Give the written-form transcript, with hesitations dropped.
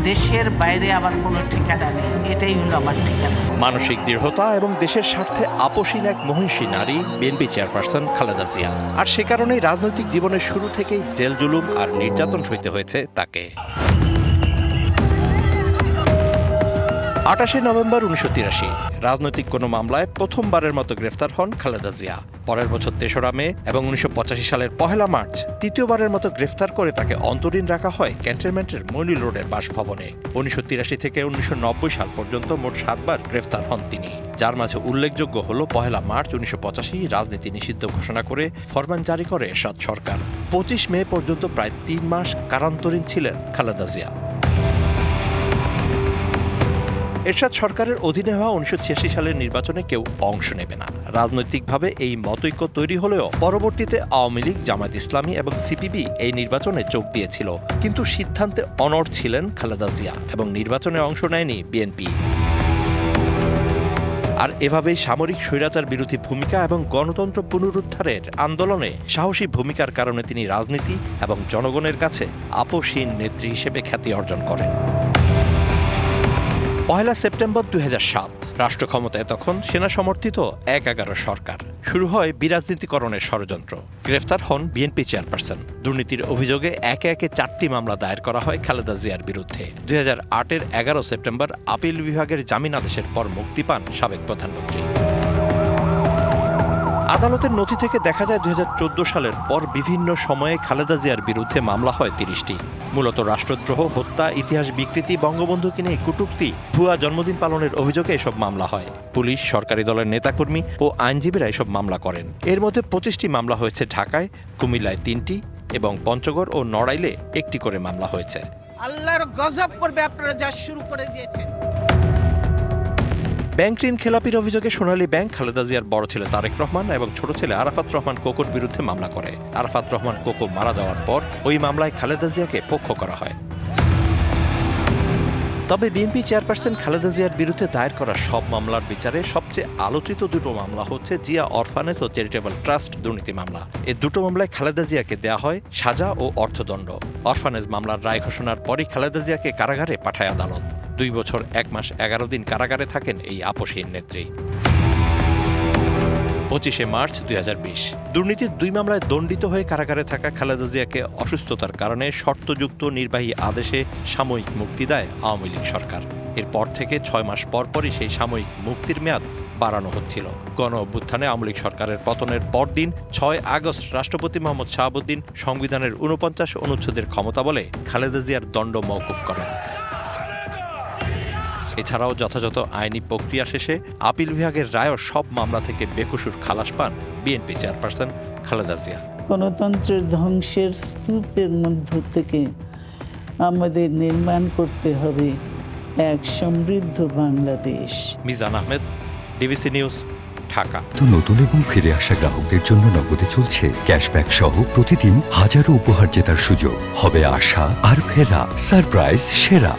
দেশের বাইরে আমার কোনো ঠিকানা নেই, এটাই হলো আমার ঠিকানা। মানসিক দৃঢ়তা এবং দেশের স্বার্থে আপোষহীন এক মহিষী নারী বিএনপি চেয়ারপারসন খালেদা জিয়া। আর সে কারণেই রাজনৈতিক জীবনের শুরু থেকেই জেল জুলুম আর নির্যাতন সইতে হয়েছে তাকে। 28 নভেম্বর 1983 রাজনৈতিক কোনো মামলায় প্রথমবারের মতো গ্রেফতার হন খালেদা জিয়া। পরের বছর 3রা মে এবং 1985 সালের 1 মার্চ তৃতীয়বারের মতো গ্রেফতার করে তাকে অন্তরীণ রাখা হয় ক্যান্টনমেন্টের মইনুল রোডের বাসভবনে। 1983 থেকে 1990 সাল পর্যন্ত মোট 7বার গ্রেফতার হন তিনি, যার মাঝে উল্লেখযোগ্য হল 1 মার্চ 1985 রাজনীতি নিষিদ্ধ ঘোষণা করে ফরমান জারি করে এরশাদ সরকার। 25 মে পর্যন্ত প্রায় 3 মাস কারান্তরীণ ছিলেন খালেদা জিয়া। এরশাদ সরকারের অধীনে হওয়া 1986 সালের নির্বাচনে কেউ অংশ নেবে না। রাজনৈতিকভাবে এই মতৈক্য তৈরি হলেও পরবর্তীতে আওয়ামী লীগ, জামায়াত ইসলামী এবং সিপিবি এই নির্বাচনে যোগ দিয়েছিল, কিন্তু সিদ্ধান্তে অনড় ছিলেন খালেদা জিয়া এবং নির্বাচনে অংশ নেয়নি বিএনপি। আর এভাবেই সামরিক স্বৈরাচার বিরোধী ভূমিকা এবং গণতন্ত্র পুনরুদ্ধারের আন্দোলনে সাহসী ভূমিকার কারণে তিনি রাজনীতি এবং জনগণের কাছে আপোষহীন নেত্রী হিসেবে খ্যাতি অর্জন করেন। 1 সেপ্টেম্বর 2007 রাষ্ট্র ক্ষমতায় তখন সেনা সমর্থিত 1-11 সরকার। শুরু হয় বিরাজনীতিকরণের ষড়যন্ত্র। গ্রেফতার হন বিএনপি চেয়ারপারসন। দুর্নীতির অভিযোগে একে একে 4টি মামলা দায়ের করা হয় খালেদা জিয়ার বিরুদ্ধে। 2008-এর 11 সেপ্টেম্বর আপিল বিভাগের জামিন আদেশের পর মুক্তি পান সাবেক প্রধানমন্ত্রী। আদালতের নথি থেকে দেখা যায় 2014 সালের পর বিভিন্ন সময়ে খালেদা জিয়ার বিরুদ্ধে মামলা হয় 30টি। মূলত রাষ্ট্রদ্রোহ, হত্যা, ইতিহাস বিকৃতি, বঙ্গবন্ধুকে নিয়ে কটূক্তি, ভুয়া জন্মদিন পালনের অভিযোগে এসব মামলা হয়। পুলিশ, সরকারি দলের নেতাকর্মী ও আইনজীবীরা এসব মামলা করেন। এর মধ্যে 25টি মামলা হয়েছে ঢাকায়, কুমিল্লায় 3টি এবং পঞ্চগড় ও নড়াইলে 1টি করে মামলা হয়েছে। আল্লাহর গজব করবে আপনারা যা শুরু করে দিয়েছেন। ব্যাংক ঋণ খেলাপির অভিযোগে সোনালী ব্যাংক খালেদা জিয়ার বড় ছেলে তারেক রহমান এবং ছোট ছেলে আরাফাত রহমান কোকোর বিরুদ্ধে মামলা করে। আরাফাত রহমান কোকো মারা যাওয়ার পর ওই মামলায় খালেদা জিয়াকে পক্ষ করা হয়। তবে বিএনপি চেয়ারপারসন খালেদা জিয়ার বিরুদ্ধে দায়ের করা সব মামলার বিচারে সবচেয়ে আলোচিত দুটো মামলা হচ্ছে জিয়া অরফানেজ ও চ্যারিটেবল ট্রাস্ট দুর্নীতি মামলা। এই দুটো মামলায় খালেদা জিয়াকে দেয়া হয় সাজা ও অর্থদণ্ড। অরফানেজ মামলার রায় ঘোষণার পরই খালেদা জিয়াকে কারাগারে পাঠায় আদালত। 2 বছর 1 মাস 11 দিন কারাগারে থাকেন এই আপোষহীন নেত্রী। 25 মার্চ 2020 দুর্নীতির 2 মামলায় দণ্ডিত হয়ে কারাগারে থাকা খালেদা জিয়াকে অসুস্থতার কারণে শর্তযুক্ত নির্বাহী আদেশে সাময়িক মুক্তি দেয় আওয়ামী লীগ সরকার। এরপর থেকে 6 মাস পরপরই সেই সাময়িক মুক্তির মেয়াদ বাড়ানো হচ্ছিল। গণ অভ্যুত্থানে আওয়ামী লীগ সরকারের পতনের পরদিন 6 আগস্ট রাষ্ট্রপতি মোহাম্মদ শাহাবুদ্দিন সংবিধানের 49 অনুচ্ছেদের ক্ষমতা বলে খালেদা জিয়ার দণ্ড মওকুফ করেন। এছাড়াও যথাযথ আইনি প্রক্রিয়া শেষে আপিল বিভাগের রায়ও সব মামলা থেকে বেকসুর খালাস পান বিএনপি চেয়ারপারসন খালেদা জিয়া। গণতন্ত্রের ধ্বংসের স্তূপের মধ্য থেকে আমাদের নির্মাণ করতে হবে এক সমৃদ্ধ বাংলাদেশ। Mizan Ahmed, DBC news, Dhaka. তো নতুন এবং ফিরে আসা গ্রাহকদের জন্য নগদে চলছে ক্যাশব্যাক সহ প্রতিদিন হাজারো উপহার জেতার সুযোগ। হবে আশা আর ফেরা, সারপ্রাইজ সেরা।